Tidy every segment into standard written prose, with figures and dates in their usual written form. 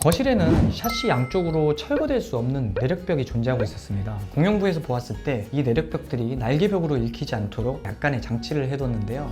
거실에는 샤시 양쪽으로 철거될 수 없는 내력벽이 존재하고 있었습니다. 공용부에서 보았을 때 이 내력벽들이 날개벽으로 읽히지 않도록 약간의 장치를 해뒀는데요.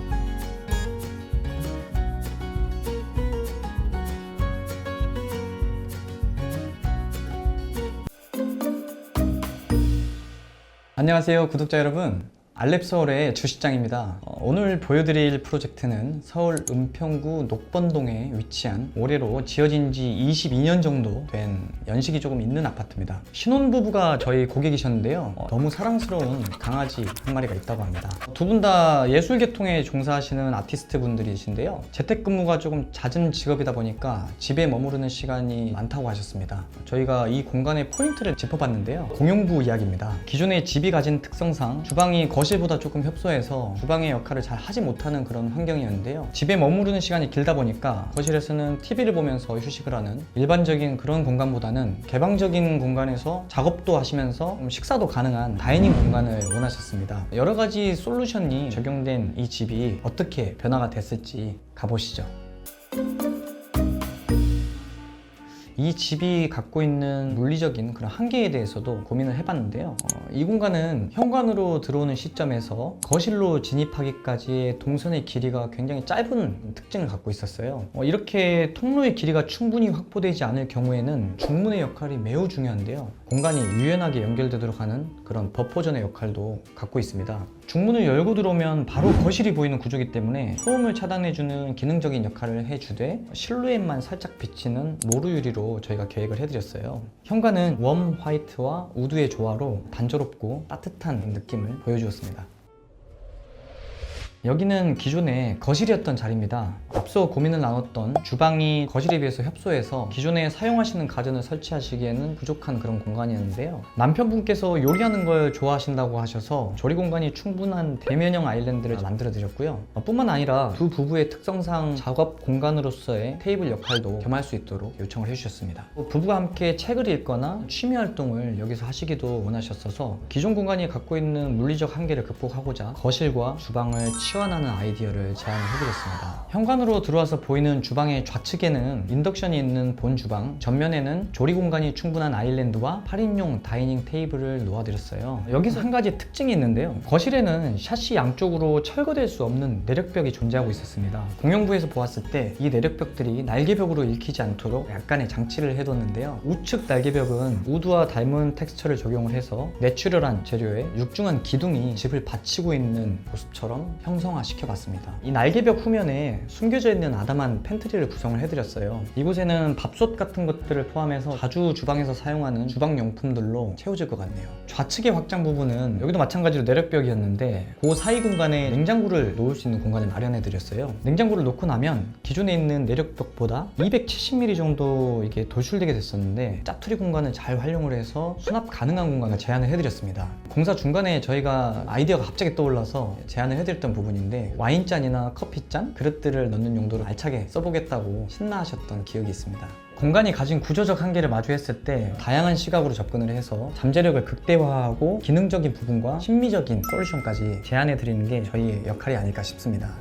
안녕하세요 구독자 여러분, 알랩서울의 주시장입니다. 오늘 보여드릴 프로젝트는 서울 은평구 녹번동에 위치한 올해로 지어진 지 22년 정도 된 연식이 조금 있는 아파트입니다. 신혼부부가 저희 고객이셨는데요. 너무 사랑스러운 강아지 한 마리가 있다고 합니다. 두 분 다 예술계통에 종사하시는 아티스트 분들이신데요. 재택근무가 조금 잦은 직업이다 보니까 집에 머무르는 시간이 많다고 하셨습니다. 저희가 이 공간의 포인트를 짚어봤는데요. 공용부 이야기입니다. 기존의 집이 가진 특성상 주방이 거실보다 조금 협소해서 주방의 역할을 잘 하지 못하는 그런 환경이었는데요. 집에 머무르는 시간이 길다 보니까 거실에서는 TV를 보면서 휴식을 하는 일반적인 그런 공간보다는 개방적인 공간에서 작업도 하시면서 식사도 가능한 다이닝 공간을 원하셨습니다. 여러 가지 솔루션이 적용된 이 집이 어떻게 변화가 됐을지 가보시죠. 이 집이 갖고 있는 물리적인 그런 한계에 대해서도 고민을 해봤는데요. 이 공간은 현관으로 들어오는 시점에서 거실로 진입하기까지의 동선의 길이가 굉장히 짧은 특징을 갖고 있었어요. 이렇게 통로의 길이가 충분히 확보되지 않을 경우에는 중문의 역할이 매우 중요한데요. 공간이 유연하게 연결되도록 하는 그런 버퍼전의 역할도 갖고 있습니다. 중문을 열고 들어오면 바로 거실이 보이는 구조이기 때문에 소음을 차단해주는 기능적인 역할을 해주되 실루엣만 살짝 비치는 모루 유리로 저희가 계획을 해드렸어요. 현관은 웜 화이트와 우드의 조화로 단조롭고 따뜻한 느낌을 보여주었습니다. 여기는 기존의 거실이었던 자리입니다. 앞서 고민을 나눴던 주방이 거실에 비해서 협소해서 기존에 사용하시는 가전을 설치하시기에는 부족한 그런 공간이었는데요. 남편분께서 요리하는 걸 좋아하신다고 하셔서 조리 공간이 충분한 대면형 아일랜드를 만들어 드렸고요. 뿐만 아니라 두 부부의 특성상 작업 공간으로서의 테이블 역할도 겸할 수 있도록 요청을 해주셨습니다. 부부가 함께 책을 읽거나 취미 활동을 여기서 하시기도 원하셨어서 기존 공간이 갖고 있는 물리적 한계를 극복하고자 거실과 주방을 치환하는 아이디어를 제안을 해드렸습니다. 현관으로 들어와서 보이는 주방의 좌측에는 인덕션이 있는 본 주방, 전면에는 조리 공간이 충분한 아일랜드와 8인용 다이닝 테이블을 놓아드렸어요. 여기서 한 가지 특징이 있는데요. 거실에는 샤시 양쪽으로 철거될 수 없는 내력벽이 존재하고 있었습니다. 공용부에서 보았을 때 이 내력벽들이 날개벽으로 읽히지 않도록 약간의 장치를 해뒀는데요. 우측 날개벽은 우드와 닮은 텍스처를 적용을 해서 내추럴한 재료에 육중한 기둥이 집을 받치고 있는 모습처럼 형성화시켜봤습니다. 이 날개벽 후면에 숨겨져 있는 아담한 팬트리를 구성을 해드렸어요. 이곳에는 밥솥 같은 것들을 포함해서 자주 주방에서 사용하는 주방용품들로 채워질 것 같네요. 좌측의 확장 부분은 여기도 마찬가지로 내력벽이었는데 그 사이 공간에 냉장고를 놓을 수 있는 공간을 마련해드렸어요. 냉장고를 놓고 나면 기존에 있는 내력벽보다 270mm 정도 이게 돌출되게 됐었는데 짜투리 공간을 잘 활용을 해서 수납 가능한 공간을 제안을 해드렸습니다. 공사 중간에 저희가 아이디어가 갑자기 떠올라서 제안을 해드렸던 부분인데 와인잔이나 커피잔, 그릇들을 넣는 용도로 알차게 써보겠다고 신나하셨던 기억이 있습니다. 공간이 가진 구조적 한계를 마주했을 때 다양한 시각으로 접근을 해서 잠재력을 극대화하고 기능적인 부분과 심미적인 솔루션까지 제안해드리는 게 저희의 역할이 아닐까 싶습니다.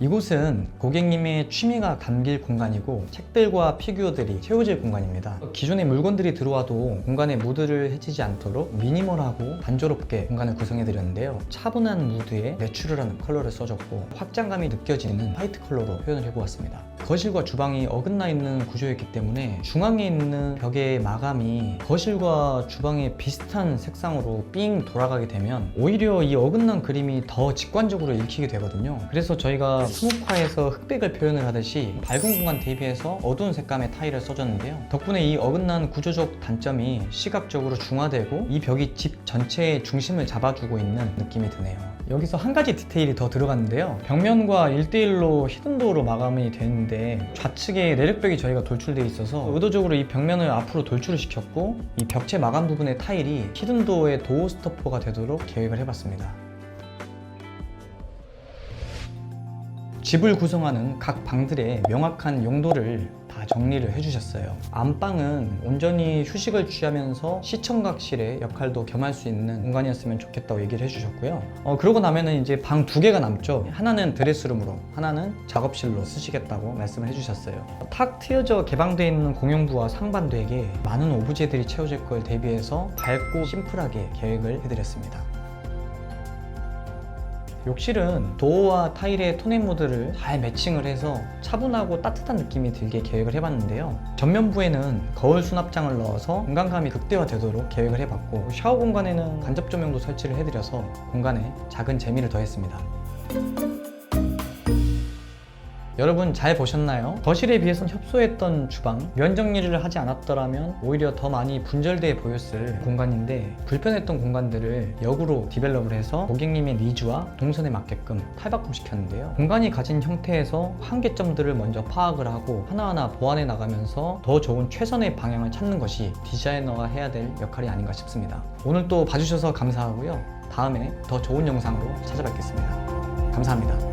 이곳은 고객님의 취미가 담길 공간이고 책들과 피규어들이 채워질 공간입니다. 기존의 물건들이 들어와도 공간에 무드를 해치지 않도록 미니멀하고 단조롭게 공간을 구성해드렸는데요. 차분한 무드에 내추럴한 컬러를 써줬고 확장감이 느껴지는 화이트 컬러로 표현을 해보았습니다. 거실과 주방이 어긋나 있는 구조였기 때문에 중앙에 있는 벽의 마감이 거실과 주방의 비슷한 색상으로 삥 돌아가게 되면 오히려 이 어긋난 그림이 더 직관적으로 읽히게 되거든요. 그래서 저희가 스모파에서 흑백을 표현을 하듯이 밝은 공간 대비해서 어두운 색감의 타일을 써줬는데요. 덕분에 이 어긋난 구조적 단점이 시각적으로 중화되고 이 벽이 집 전체의 중심을 잡아주고 있는 느낌이 드네요. 여기서 한 가지 디테일이 더 들어갔는데요. 벽면과 1대1로 히든도어로 마감이 되는데 좌측에 내력벽이 저희가 돌출되어 있어서 의도적으로 이 벽면을 앞으로 돌출을 시켰고 이 벽체 마감 부분의 타일이 히든도어의 도어 스토퍼가 되도록 계획을 해봤습니다. 집을 구성하는 각 방들의 명확한 용도를 다 정리를 해주셨어요. 안방은 온전히 휴식을 취하면서 시청각실의 역할도 겸할 수 있는 공간이었으면 좋겠다고 얘기를 해주셨고요. 그러고 나면은 이제 방 2개가 남죠. 하나는 드레스룸으로, 하나는 작업실로 쓰시겠다고 말씀을 해주셨어요. 탁 트여져 개방되어 있는 공용부와 상반되게 많은 오브제들이 채워질 걸 대비해서 밝고 심플하게 계획을 해드렸습니다. 욕실은 도어와 타일의 톤앤 모드를 잘 매칭을 해서 차분하고 따뜻한 느낌이 들게 계획을 해봤는데요. 전면부에는 거울 수납장을 넣어서 공간감이 극대화되도록 계획을 해봤고, 샤워 공간에는 간접 조명도 설치를 해드려서 공간에 작은 재미를 더했습니다. 여러분 잘 보셨나요? 거실에 비해서는 협소했던 주방, 면 정리를 하지 않았더라면 오히려 더 많이 분절돼 보였을 공간인데, 불편했던 공간들을 역으로 디벨롭을 해서 고객님의 니즈와 동선에 맞게끔 탈바꿈시켰는데요. 공간이 가진 형태에서 한계점들을 먼저 파악을 하고 하나하나 보완해 나가면서 더 좋은 최선의 방향을 찾는 것이 디자이너가 해야 될 역할이 아닌가 싶습니다. 오늘 또 봐주셔서 감사하고요. 다음에 더 좋은 영상으로 찾아뵙겠습니다. 감사합니다.